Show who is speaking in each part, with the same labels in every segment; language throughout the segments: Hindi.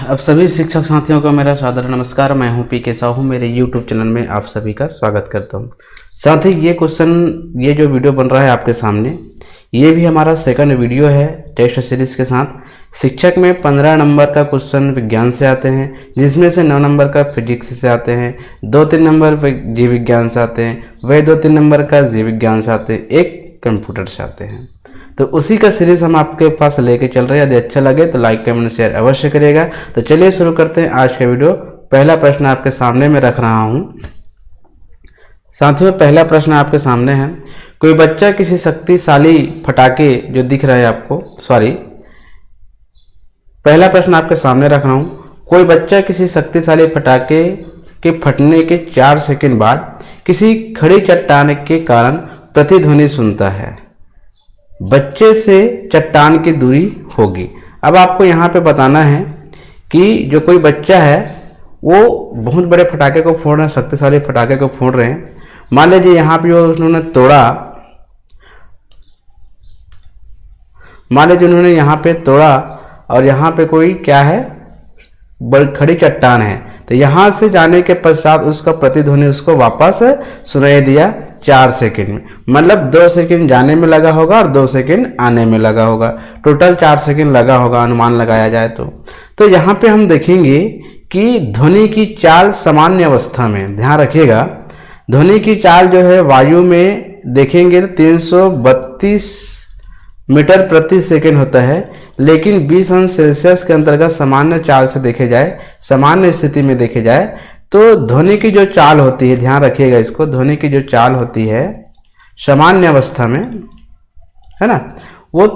Speaker 1: अब सभी शिक्षक साथियों को मेरा सादर नमस्कार। मैं हूं पी के साहू। मेरे यूट्यूब चैनल में आप सभी का स्वागत करता हूं। साथ ही ये जो वीडियो बन रहा है आपके सामने, ये भी हमारा सेकंड वीडियो है टेस्ट सीरीज के साथ। शिक्षक में 15 नंबर का क्वेश्चन विज्ञान से आते हैं, जिसमें से 9 नंबर का फिजिक्स से आते हैं, 2-3 नंबर जीव विज्ञान से आते हैं, वही 2-3 नंबर का जीव विज्ञान से आते हैं, एक कंप्यूटर से आते हैं। तो उसी का सीरीज हम आपके पास लेके चल रहे हैं। यदि अच्छा लगे तो लाइक कमेंट शेयर अवश्य करिएगा। तो चलिए शुरू करते हैं आज का वीडियो। पहला प्रश्न आपके सामने में रख रहा हूं। साथियों, पहला प्रश्न आपके सामने है, कोई बच्चा किसी शक्तिशाली फटाके जो दिख रहा है आपको, पहला प्रश्न आपके सामने रख रहा हूं। कोई बच्चा किसी शक्तिशाली फटाके के फटने के 4 सेकंड बाद किसी खड़ी चट्टान के कारण प्रतिध्वनि सुनता है। बच्चे से चट्टान की दूरी होगी। अब आपको यहाँ पे बताना है कि जो कोई बच्चा है वो बहुत बड़े फटाके को फोड़ रहे हैं, शक्तिशाली फटाके को फोड़ रहे हैं। मान लीजिए यहाँ पे उन्होंने तोड़ा, मान लीजिए उन्होंने यहाँ पे तोड़ा और यहाँ पे कोई क्या है, बड़ी खड़ी चट्टान है। तो यहाँ से जाने के पश्चात उसका प्रतिध्वनि उसको वापस सुनाई दिया 4 सेकंड में। मतलब 2 सेकंड जाने में लगा होगा और 2 सेकंड आने में लगा होगा। टोटल 4 सेकंड लगा होगा अनुमान लगाया जाए तो यहाँ पे हम देखेंगे कि ध्वनि की चाल सामान्य अवस्था में, ध्यान रखिएगा, ध्वनि की चाल जो है वायु में देखेंगे तो 332 मीटर प्रति सेकंड होता है। लेकिन 20 अंश सेल्सियस के अंतर्गत सामान्य चाल से देखे जाए, सामान्य स्थिति में देखे जाए तो ध्वनि की जो चाल होती है, ध्यान रखिएगा इसको, ध्वनि की जो चाल होती है सामान्य अवस्था में, है ना, वो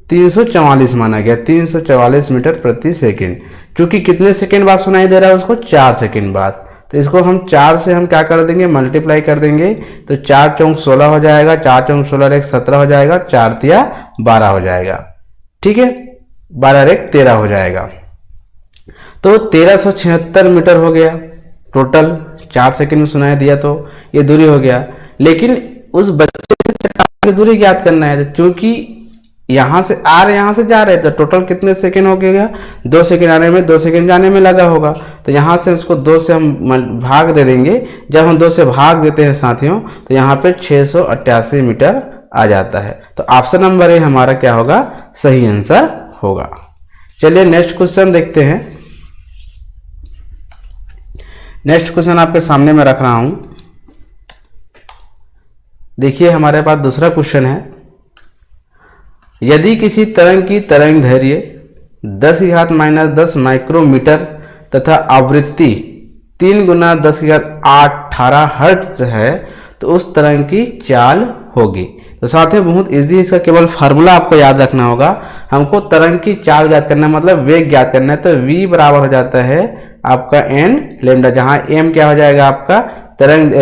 Speaker 1: 344 माना गया, 344 मीटर प्रति सेकंड। क्योंकि कितने सेकंड बाद सुनाई दे रहा है उसको, 4 सेकंड बाद। तो इसको हम 4 से हम क्या कर देंगे, मल्टीप्लाई कर देंगे। तो 4 चौक 16 हो जाएगा, 4 चौक 16 एक 17 हो जाएगा, 4 तिया 12 हो जाएगा, ठीक है, 12 एक 13 हो जाएगा। तो 1376 मीटर हो गया टोटल, 4 सेकंड में सुनाई दिया तो ये दूरी हो गया। लेकिन उस बच्चे से चट्टान की दूरी ज्ञात करना है, क्योंकि यहां से आ रहे यहां से जा रहे, तो टोटल कितने सेकंड हो गया, 2 सेकंड आने में 2 सेकंड जाने में लगा होगा। तो यहां से उसको 2 से हम भाग दे देंगे। जब हम 2 से भाग देते हैं साथियों, तो यहाँ पे 688 मीटर आ जाता है। तो ऑप्शन नंबर ए हमारा क्या होगा, सही आंसर होगा। चलिए नेक्स्ट क्वेश्चन देखते हैं। नेक्स्ट क्वेश्चन आपके सामने में रख रहा हूं। देखिए हमारे पास दूसरा क्वेश्चन है, यदि किसी तरंग की तरंग दैर्घ्य 10⁻⁻10 माइक्रोमीटर तथा आवृत्ति 3 × 10⁻18 हर्ट्ज है तो उस तरंग की चाल होगी। तो साथियों बहुत इजी, इसका केवल फार्मूला आपको याद रखना होगा। हमको तरंग की चाल ज्ञात करना है, मतलब वेग ज्ञात करना है। तो v बराबर हो जाता है आपका n लैम्डा, जहां m क्या हो जाएगा आपका तरंग,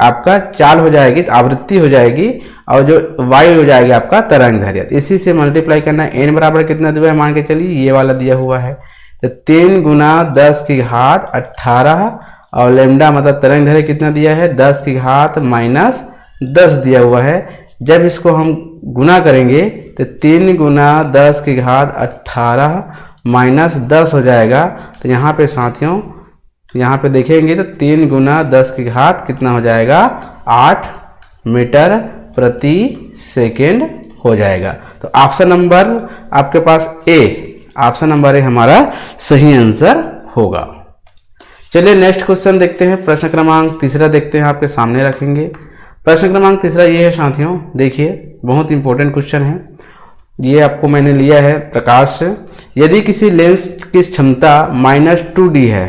Speaker 1: आपका चाल हो जाएगी, तो आवृत्ति हो जाएगी, और जो y हो जाएगी आपका तरंग दैर्घ्य। इसी से मल्टीप्लाई करना है। n बराबर कितना दिया है, मान के चलिए ये वाला दिया हुआ है, तो 3 × 10⁻18 और लैम्डा मतलब तरंग दैर्घ्य कितना दिया है, 10⁻−10 दिया हुआ है। जब इसको हम गुना करेंगे तो 3 × 10⁻18 -10 हो जाएगा। तो यहाँ पे साथियों, यहाँ पे देखेंगे तो 3 × 10 कितना हो जाएगा, 8 मीटर प्रति सेकेंड हो जाएगा। तो ऑप्शन नंबर आपके पास ए, ऑप्शन नंबर ए हमारा सही आंसर होगा। चलिए नेक्स्ट क्वेश्चन देखते हैं। प्रश्न क्रमांक तीसरा देखते हैं, आपके सामने रखेंगे। प्रश्न क्रमांक तीसरा ये है साथियों, देखिए बहुत इंपॉर्टेंट क्वेश्चन है। ये आपको मैंने लिया है प्रकाश से। यदि किसी लेंस की क्षमता -2D है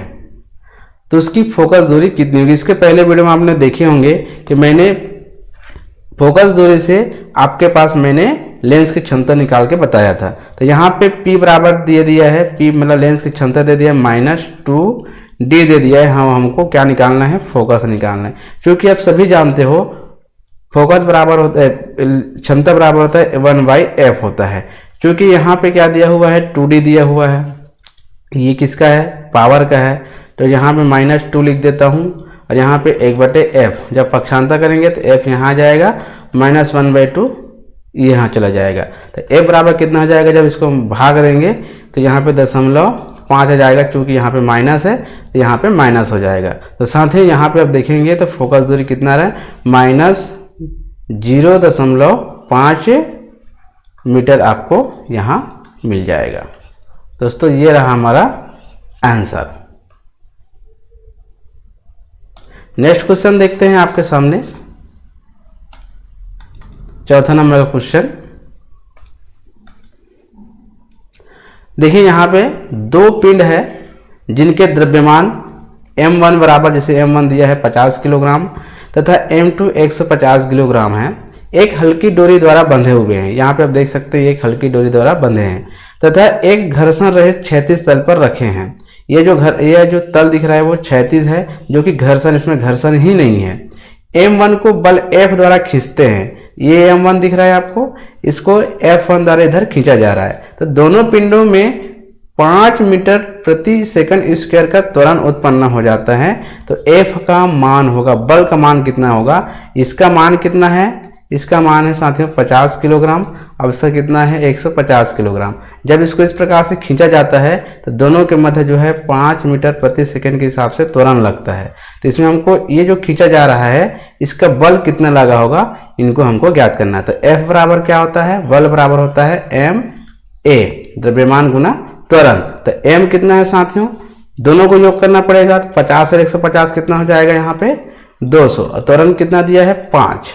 Speaker 1: तो उसकी फोकस दूरी कितनी होगी। इसके पहले वीडियो में आपने देखे होंगे कि मैंने फोकस दूरी से आपके पास मैंने लेंस की क्षमता निकाल के बताया था। तो यहाँ पे P बराबर दे दिया है, P मतलब लेंस की क्षमता दे दिया, -2D दे दिया है। हमको क्या निकालना है, फोकस निकालना है। क्योंकि आप सभी जानते हो फोकस बराबर होता है, क्षमता बराबर होता है 1/f होता है। क्योंकि यहाँ पे क्या दिया हुआ है, 2D दिया हुआ है, ये किसका है, पावर का है। तो यहाँ पे -2 लिख देता हूँ और यहाँ पे 1/f, जब पक्षांतर करेंगे तो f यहाँ जाएगा, -1/2 यहाँ चला जाएगा। तो f बराबर कितना हो जाएगा, जब इसको भाग देंगे तो यहाँ पे 0.5 5 आ जाएगा, चूंकि यहाँ पे माइनस है तो यहाँ पे माइनस हो जाएगा। तो साथ ही यहाँ पे आप देखेंगे तो फोकस दूरी कितना रहा है, -0.5 मीटर आपको यहाँ मिल जाएगा। दोस्तों ये रहा हमारा आंसर। नेक्स्ट क्वेश्चन देखते हैं आपके सामने, चौथा नंबर का क्वेश्चन। देखिए यहाँ पे दो पिंड है जिनके द्रव्यमान m1 बराबर, जैसे m1 दिया है 50 किलोग्राम तथा m2 150 किलोग्राम है, एक हल्की डोरी द्वारा बंधे हुए हैं। यहाँ पे आप देख सकते हैं एक हल्की डोरी द्वारा बंधे हैं तथा एक घर्षण रहित क्षैतिज तल पर रखे हैं। ये जो तल दिख रहा है वो क्षैतिज है, जो कि घर्षण, इसमें घर्षण ही नहीं है। m1 को बल F द्वारा खींचते हैं, ये m1 दिख रहा है आपको, इसको F1 द्वारा इधर खींचा जा रहा है। तो दोनों पिंडों में 5 मीटर प्रति सेकंड स्क्वायर का त्वरण उत्पन्न हो जाता है। तो F का मान होगा, बल का मान कितना होगा, इसका मान कितना है, इसका मान है साथियों 50 किलोग्राम, अब इसका कितना है 150 किलोग्राम। जब इसको इस प्रकार से खींचा जाता है तो दोनों के मध्य जो है 5 मीटर प्रति सेकंड के हिसाब से त्वरण लगता है। तो इसमें हमको ये जो खींचा जा रहा है इसका बल कितना लगा होगा, इनको हमको ज्ञात करना है। तो F बराबर क्या होता है, बल बराबर होता है ma, द्रव्यमान गुना त्वरण। तो m कितना है साथियों, दोनों को योग करना पड़ेगा। तो 50 और 150 कितना हो जाएगा यहाँ पे 200, और त्वरण कितना दिया है 5।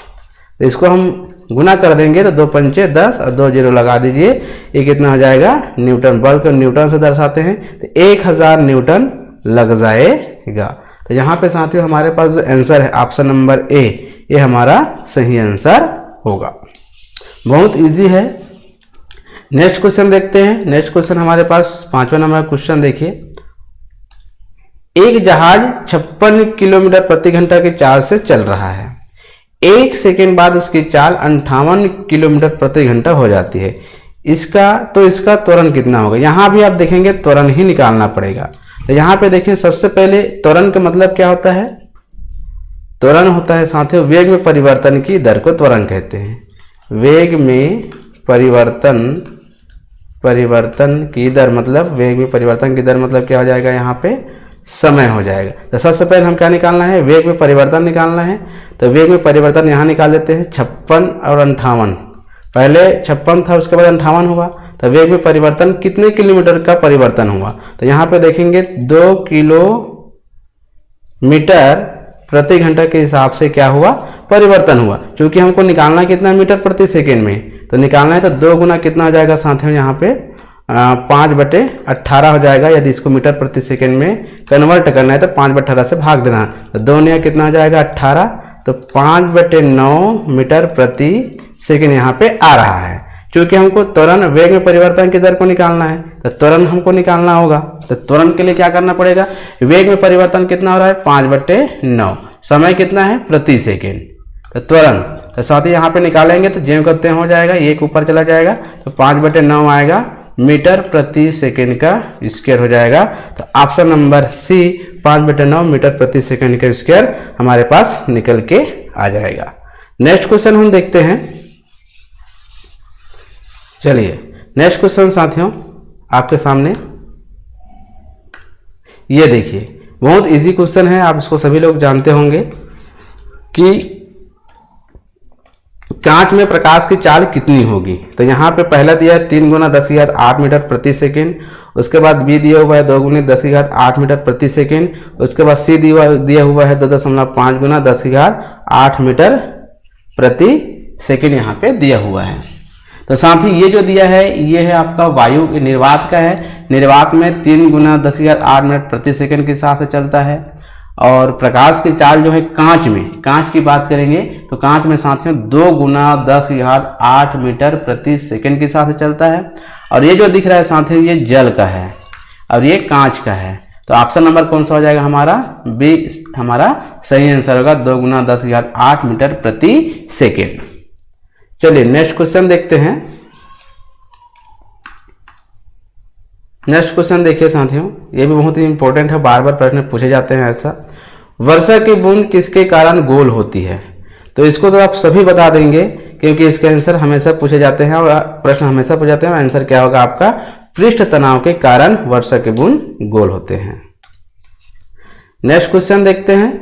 Speaker 1: तो इसको हम गुना कर देंगे तो 2 पंचे 10 और 2 जीरो लगा दीजिए, ये कितना हो जाएगा न्यूटन। बल को न्यूटन से दर्शाते हैं, तो 1000 न्यूटन लग जाएगा। तो यहाँ पे साथियों हमारे पास जो आंसर है ऑप्शन नंबर ए, ये हमारा सही आंसर होगा। बहुत इजी है। नेक्स्ट क्वेश्चन देखते हैं। नेक्स्ट क्वेश्चन हमारे पास 5वां नंबर क्वेश्चन देखिए। एक जहाज 56 किलोमीटर प्रति घंटा की चाल से चल रहा है, 1 सेकेंड बाद उसकी चाल 58 किलोमीटर प्रति घंटा हो जाती है। इसका त्वरण कितना होगा। यहां भी आप देखेंगे त्वरण ही निकालना पड़ेगा। तो यहां पे देखिए सबसे पहले त्वरण का मतलब क्या होता है, त्वरण होता है साथियों वेग में परिवर्तन की दर को त्वरण कहते हैं। वेग में परिवर्तन की दर मतलब, वेग में परिवर्तन की दर मतलब क्या हो जाएगा, यहाँ पे समय हो जाएगा। तो सबसे पहले हम क्या निकालना है, वेग में परिवर्तन निकालना है। तो वेग में परिवर्तन यहाँ निकाल देते हैं 56 और 58। पहले 56 था, उसके बाद 58 हुआ। तो वेग में परिवर्तन कितने किलोमीटर का परिवर्तन हुआ, तो यहाँ पे देखेंगे 2 किलोमीटर प्रति घंटा के हिसाब से क्या हुआ, परिवर्तन हुआ। क्योंकि हमको निकालना कितना मीटर प्रति सेकेंड में, तो निकालना है तो 2 गुना कितना हो जाएगा साथियों, यहाँ पे 5/18 हो जाएगा। यदि इसको मीटर प्रति सेकेंड में कन्वर्ट करना है तो 5/18 से भाग देना। तो 2 नया कितना हो जाएगा 18, तो 5/9 मीटर प्रति सेकेंड यहाँ पे आ रहा है। क्योंकि हमको त्वरण वेग में परिवर्तन की दर को निकालना है, तो त्वरण हमको निकालना होगा। तो त्वरण के लिए क्या करना पड़ेगा, वेग में परिवर्तन कितना हो रहा है 5/9, समय कितना है प्रति सेकेंड। तो त्वरण तो साथ ही यहाँ पे निकालेंगे तो ज्यों करते हो जाएगा, एक ऊपर चला जाएगा तो 5/9 आएगा मीटर प्रति सेकेंड का स्क्वायर हो जाएगा। तो ऑप्शन नंबर सी 5/9 मीटर प्रति सेकेंड का स्क्वायर हमारे पास निकल के आ जाएगा। नेक्स्ट क्वेश्चन हम देखते हैं। चलिए नेक्स्ट क्वेश्चन साथियों आपके सामने ये देखिए, बहुत इजी क्वेश्चन है, आप इसको सभी लोग जानते होंगे कि कांच में प्रकाश की चाल कितनी होगी। तो यहाँ पे पहला दिया है 3 गुना 10⁸ मीटर प्रति सेकेंड, उसके बाद बी दिया हुआ है 2 गुना 10⁸ मीटर प्रति सेकेंड, उसके बाद सी दिया हुआ है 2.5 गुना 10⁸ मीटर प्रति सेकेंड यहाँ पे दिया हुआ है। तो साथ ही ये जो दिया है ये है आपका वायु निर्वात का है। निर्वात में 3 गुना 10⁸ मिनट प्रति सेकेंड के हिसाब से चलता है। और प्रकाश की चाल जो है कांच में, कांच की बात करेंगे तो कांच में साथियों 2 गुना 10⁸ मीटर प्रति सेकेंड के हिसाब से चलता है। और ये जो दिख रहा है साथियों ये जल का है और ये कांच का है। तो ऑप्शन नंबर कौन सा हो जाएगा हमारा, बी हमारा सही आंसर होगा, 2 गुना 10⁸ मीटर प्रति सेकेंड। चलिए नेक्स्ट क्वेश्चन देखते हैं। नेक्स्ट क्वेश्चन देखिए साथियों, ये भी बहुत ही इंपॉर्टेंट है, बार बार प्रश्न पूछे जाते हैं ऐसा। वर्षा की बूंद किसके कारण गोल होती है। तो इसको तो आप सभी बता देंगे क्योंकि इसके आंसर हमेशा पूछे जाते हैं और प्रश्न हमेशा पूछे जाते हैं। आंसर क्या होगा आपका पृष्ठ तनाव के कारण वर्षा के बूंद गोल होते हैं। नेक्स्ट क्वेश्चन देखते हैं।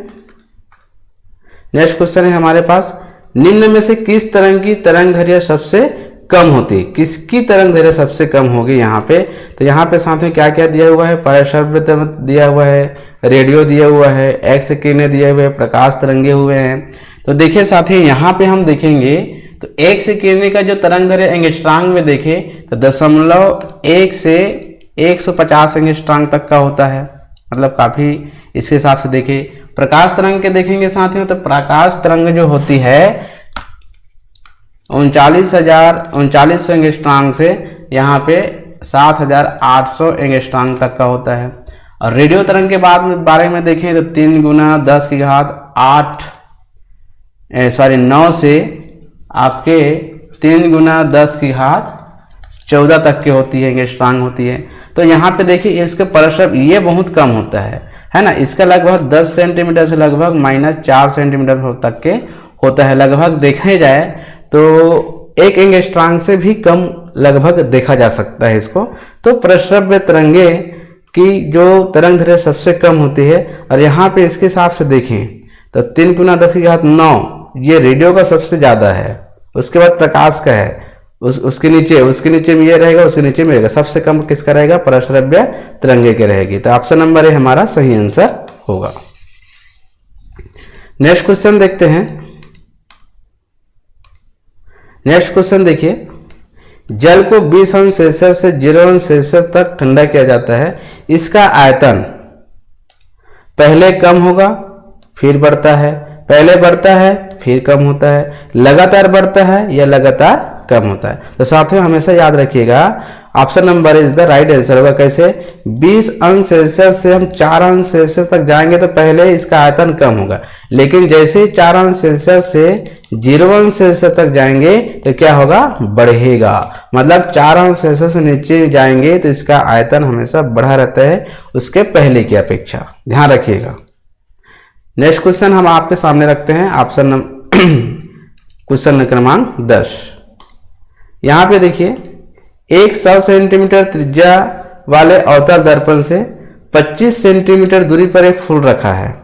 Speaker 1: नेक्स्ट क्वेश्चन है हमारे पास, निम्न में से किस तरंग की तरंग दैर्घ्य सबसे कम होती है? किसकी तरंग दैर्घ्य सबसे कम होगी यहाँ पे? तो यहाँ पे साथ में क्या क्या दिया हुआ है? पराशरवृत्त दिया हुआ है, रेडियो दिया हुआ है, एक्स किरणें दिए हुए, प्रकाश तरंगे हुए हैं। तो देखिए साथी, यहाँ पे हम देखेंगे तो एक्स किरणें का जो तरंग दैर्घ्य एंगस्ट्रॉम में देखें तो 0.1 से 150 एंगस्ट्रॉम तक का होता है, मतलब काफी इसके हिसाब से देखें। प्रकाश तरंग के देखेंगे साथियों तो प्रकाश तरंग जो होती है 39,3900 एंगस्ट्रॉम से यहाँ पे 7,800 एंगस्ट्रॉम तक का होता है। और रेडियो तरंग के बारे में देखें तो 3 गुना 10 की घात 9 से आपके 3 गुना 10 की घात 14 तक की होती है, एंगस्ट्रॉम होती है। तो यहाँ पे देखिए इसके परशर ये बहुत कम होता है ना। इसका लगभग 10 सेंटीमीटर से लगभग -4 सेंटीमीटर तक के होता है। लगभग देखा जाए तो 1 एंगस्ट्रॉम से भी कम लगभग देखा जा सकता है इसको। तो प्रश्रव्य तरंगे की जो तरंग दैर्घ्य सबसे कम होती है, और यहाँ पे इसके हिसाब से देखें तो 3 गुना 10 की घात 9 ये रेडियो का सबसे ज्यादा है। उसके बाद प्रकाश का है, उसके नीचे में ये रहेगा, उसके नीचे में रहेगा। सबसे कम किसका रहेगा? प्रश्रव्य तरंगे के रहेगी। तो ऑप्शन नंबर ए हमारा सही आंसर होगा। नेक्स्ट क्वेश्चन देखते हैं। नेक्स्ट क्वेश्चन देखिए, जल को 20 अंश सेल्सियस से 0 अंश सेल्सियस तक ठंडा किया जाता है। इसका आयतन पहले कम होगा फिर बढ़ता है, पहले बढ़ता है फिर कम होता है, लगातार बढ़ता है या लगातार कम होता है। तो साथियों हमेशा याद रखिएगा option number is the right answer होगा। कैसे? 20 अंश सेल्सियस से हम 4 अंश सेल्सियस तक जाएंगे तो पहले इसका आयतन कम होगा, लेकिन जैसे ही 4 अंश सेल्सियस से 0 अंश सेल्सियस तक जाएंगे तो क्या होगा? बढ़ेगा। मतलब 4 अंश सेल्सियस से नीचे जाएंगे तो इसका आयतन हमेशा बढ़ा रहता है उसके पहले की अपेक्षा, ध्यान रखिएगा। नेक्स्ट क्वेश्चन हम आपके सामने रखते हैं, ऑप्शन क्वेश्चन क्रमांक 10। यहां पे देखिए, एक 100 सेंटीमीटर त्रिज्या वाले अवतल दर्पण से 25 सेंटीमीटर दूरी पर एक फूल रखा है।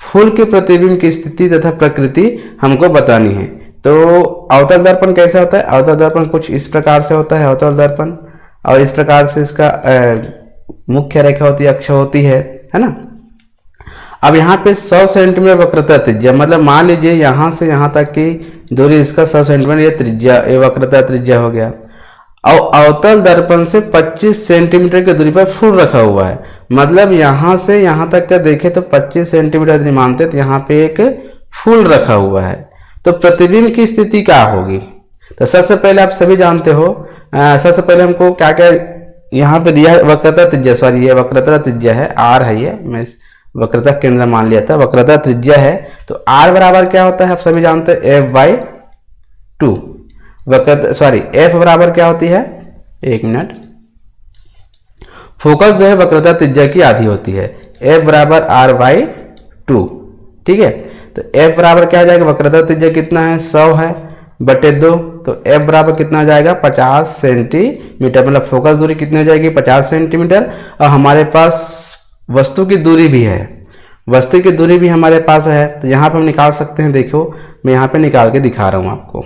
Speaker 1: फूल के प्रतिबिंब की स्थिति तथा प्रकृति हमको बतानी है। तो अवतल दर्पण कैसा होता है? अवतल दर्पण कुछ इस प्रकार से होता है अवतल दर्पण, और इस प्रकार से इसका मुख्य रेखा होती है, अक्ष होती है ना। अब यहाँ पे 100 सेंटीमीटर वक्रता त्रिज्या, मतलब मान लीजिए यहाँ से यहाँ तक की दूरी इसका 100 सेंटीमीटर, ये त्रिज्या, ये वक्रता त्रिज्या हो गया। और अवतल दर्पण से 25 सेंटीमीटर की दूरी पर फूल रखा हुआ है, मतलब यहाँ से यहाँ तक का देखे तो 25 सेंटीमीटर यदि मानते तो यहाँ पे एक फूल रखा हुआ है। तो प्रतिबिंब की स्थिति क्या होगी? तो सबसे पहले आप सभी जानते हो, सबसे पहले हमको क्या क्या यहाँ पे दिया है? वक्रता त्रिज्या, सॉरी ये वक्रता त्रिज्या है, आर है, ये मैं वक्रता केंद्र मान लिया था, वक्रता त्रिज्या है। तो आर बराबर क्या होता है? आप सभी जानते हैं F/2। वक्रता सॉरी F बराबर क्या होती है? 1 मिनट। फोकस जो है वक्रता त्रिज्या की आधी होती है, F बराबर R/2, ठीक है। तो F बराबर क्या आ जाएगा? वक्रता त्रिज्या कितना है? 100 है बटे 2। तो F बराबर कितना आ जाएगा? 50 सेंटीमीटर, मतलब फोकस दूरी कितनी हो जाएगी? 50 सेंटीमीटर। और हमारे पास वस्तु की दूरी भी है, वस्तु की दूरी भी हमारे पास है। तो यहां पर हम निकाल सकते हैं। देखो मैं यहां पे निकाल के दिखा रहा हूं आपको।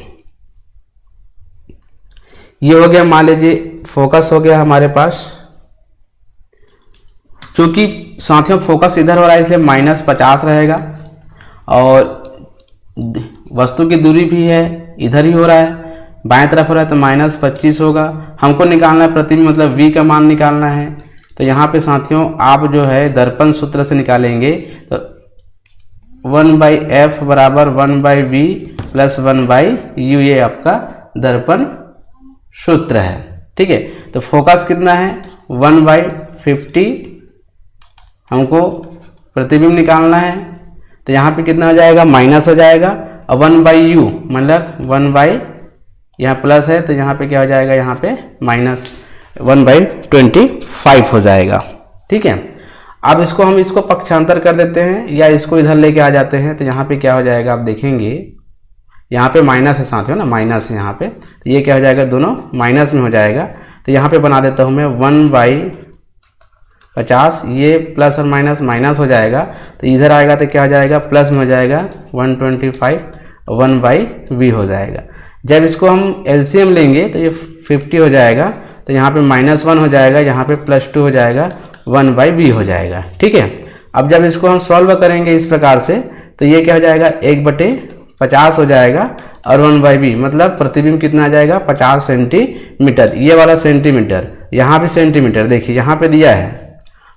Speaker 1: ये हो गया, मान लीजिए फोकस हो गया हमारे पास। चूंकि साथियों फोकस इधर हो रहा है इसलिए -50 रहेगा, और वस्तु की दूरी भी है इधर ही हो रहा है, बाएं तरफ हो रहा है तो -25 होगा। हमको निकालना है प्रतिबिंब, मतलब V का मान निकालना है। तो यहाँ पे साथियों आप जो है दर्पण सूत्र से निकालेंगे तो 1/F बराबर 1/V प्लस 1/U, ये आपका दर्पण सूत्र है, ठीक है। तो फोकस कितना है? 1/50 हमको प्रतिबिंब निकालना है। तो यहाँ पे कितना हो जाएगा? माइनस हो जाएगा, और 1/U मतलब 1/ यहाँ प्लस है तो यहाँ पे क्या हो जाएगा? यहाँ पे माइनस 1/25 हो जाएगा, ठीक है। अब इसको हम इसको पक्षांतर कर देते हैं या इसको इधर लेके आ जाते हैं। तो यहाँ पे क्या हो जाएगा? आप देखेंगे यहाँ पे माइनस है साथियों ना, माइनस है यहाँ पे, तो ये क्या हो जाएगा? दोनों माइनस में हो जाएगा। तो यहाँ पे बना देता हूँ मैं 1/50, ये प्लस और माइनस माइनस हो जाएगा, तो इधर आएगा तो क्या हो जाएगा, प्लस में हो जाएगा 125, 1/b हो जाएगा। जब इसको हम एलसीएम लेंगे तो ये 50 हो जाएगा, तो यहाँ पे -1 हो जाएगा, यहाँ पे +2 हो जाएगा, 1/b हो जाएगा। ठीक है, अब जब इसको हम सॉल्व करेंगे इस प्रकार से तो ये क्या हो जाएगा, 1/50 हो जाएगा और 1/b मतलब प्रतिबिंब कितना आ जाएगा, 50 सेंटीमीटर। ये वाला सेंटीमीटर, यहाँ पे सेंटीमीटर, देखिए यहाँ पे दिया है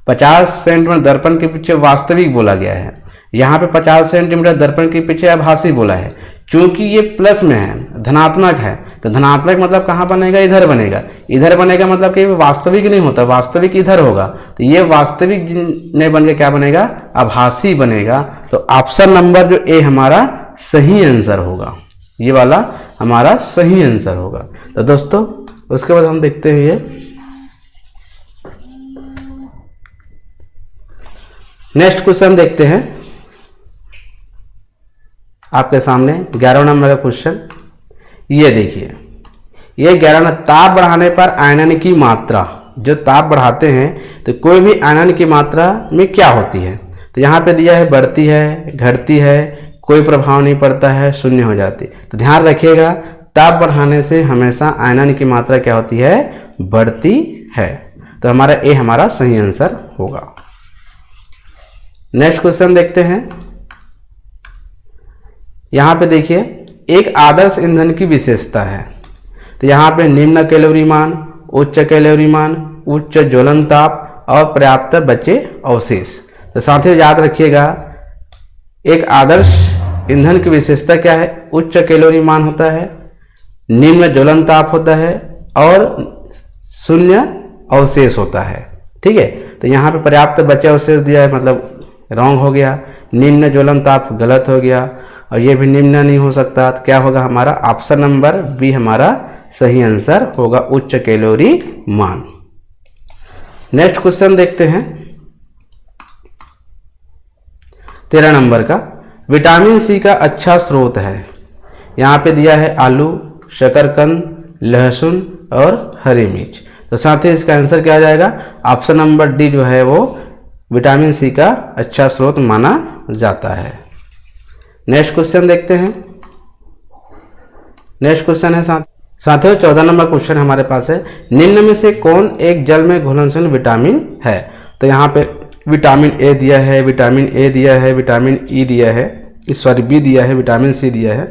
Speaker 1: 50 सेंटीमीटर दर्पण के पीछे वास्तविक बोला गया है, यहाँ पे 50 सेंटीमीटर दर्पण के पीछे आभासी बोला है। चूंकि ये प्लस में है, धनात्मक है, तो धनात्मक मतलब कहाँ बनेगा, इधर बनेगा। इधर बनेगा मतलब कि वास्तविक नहीं होता, वास्तविक इधर होगा, तो ये वास्तविक नहीं बन के क्या बनेगा, आभासी बनेगा। तो ऑप्शन नंबर जो ए हमारा सही आंसर होगा, ये वाला हमारा सही आंसर होगा। तो दोस्तों उसके बाद हम देखते हैं ये नेक्स्ट क्वेश्चन देखते हैं आपके सामने 11 नंबर का क्वेश्चन। ये देखिए, ये 11 ताप बढ़ाने पर आयनन की मात्रा, जो ताप बढ़ाते हैं तो कोई भी आयनन की मात्रा में क्या होती है, तो यहाँ पे दिया है बढ़ती है, घटती है, कोई प्रभाव नहीं पड़ता है, शून्य हो जाती है। तो ध्यान रखिएगा, ताप बढ़ाने से हमेशा आयनन की मात्रा क्या होती है, बढ़ती है। तो हमारा ए हमारा सही आंसर होगा। नेक्स्ट क्वेश्चन देखते हैं। यहाँ पे देखिए, एक आदर्श ईंधन की विशेषता है, तो यहाँ पे निम्न कैलोरी मान, उच्च कैलोरी मान, उच्च ज्वलन ताप और पर्याप्त बचे अवशेष। तो साथियों याद रखिएगा, एक आदर्श ईंधन की विशेषता क्या है, उच्च कैलोरी मान होता है, निम्न ज्वलन ताप होता है और शून्य अवशेष होता है। ठीक है, तो यहाँ पे पर्याप्त बचे अवशेष दिया है, मतलब रॉन्ग हो गया। निम्न ज्वलन ताप गलत हो गया, और ये भी निम्न नहीं हो सकता, तो क्या होगा हमारा ऑप्शन नंबर बी हमारा सही आंसर होगा, उच्च कैलोरी मान। नेक्स्ट क्वेश्चन देखते हैं 13 नंबर का। विटामिन सी का अच्छा स्रोत है, यहाँ पे दिया है आलू, शकरकंद, लहसुन और हरी मिर्च। तो साथ ही इसका आंसर क्या आ जाएगा, ऑप्शन नंबर डी जो है वो विटामिन सी का अच्छा स्रोत माना जाता है। नेक्स्ट क्वेश्चन देखते हैं। नेक्स्ट क्वेश्चन है साथियों 14 नंबर क्वेश्चन हमारे पास है, निम्न में से कौन एक जल में घुलनशील विटामिन है। तो यहाँ पे विटामिन ए दिया है, विटामिन ए दिया है, विटामिन ई दिया है, सॉरी बी दिया है, विटामिन सी दिया है,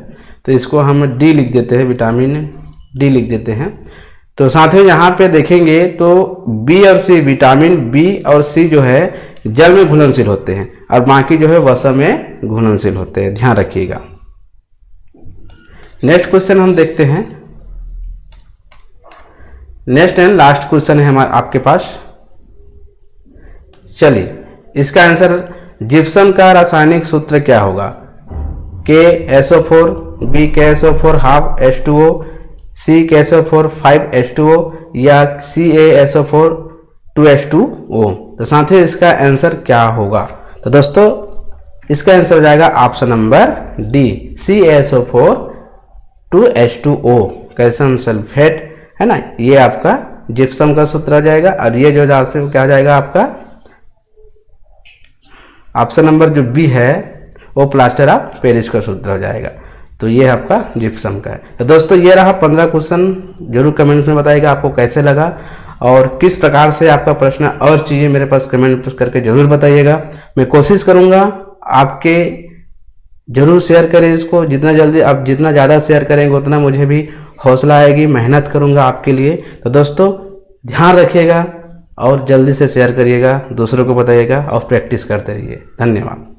Speaker 1: तो इसको हम डी लिख देते हैं, विटामिन डी लिख देते हैं। तो साथियों यहाँ पे देखेंगे तो बी और सी, विटामिन बी और सी जो है जल में घुलनशील होते हैं और बाकी जो है वसा में घुलनशील होते हैं, ध्यान रखिएगा। नेक्स्ट क्वेश्चन हम देखते हैं। नेक्स्ट एंड लास्ट क्वेश्चन है हमारे आपके पास। चलिए इसका आंसर, जिप्सम का रासायनिक सूत्र क्या होगा, KSO4, B KSO4 half H2O, C KSO4 5H2O या CaSO4 2H2O। तो साथियों इसका आंसर क्या होगा, तो दोस्तों इसका आंसर हो जाएगा option number D, CaSO4 2H2O, calcium sulphate है ना, ये आपका जिप्सम का सूत्र हो जाएगा। और ये जो जहाँ से क्या हो जाएगा आपका ऑप्शन नंबर जो बी है वो प्लास्टर ऑफ पेरिस का सूत्र हो जाएगा। तो ये आपका जिप्सम का है। तो दोस्तों ये रहा 15 क्वेश्चन, जरूर कमेंट में बताइएगा आपको कैसे लगा और किस प्रकार से आपका प्रश्न और चीज़ें मेरे पास कमेंट करके जरूर बताइएगा। मैं कोशिश करूँगा आपके जरूर शेयर करें इसको, जितना जल्दी आप जितना ज़्यादा शेयर करेंगे उतना मुझे भी हौसला आएगी, मेहनत करूँगा आपके लिए। तो दोस्तों ध्यान रखिएगा और जल्दी से शेयर करिएगा, दूसरों को बताइएगा और प्रैक्टिस करते रहिए। धन्यवाद।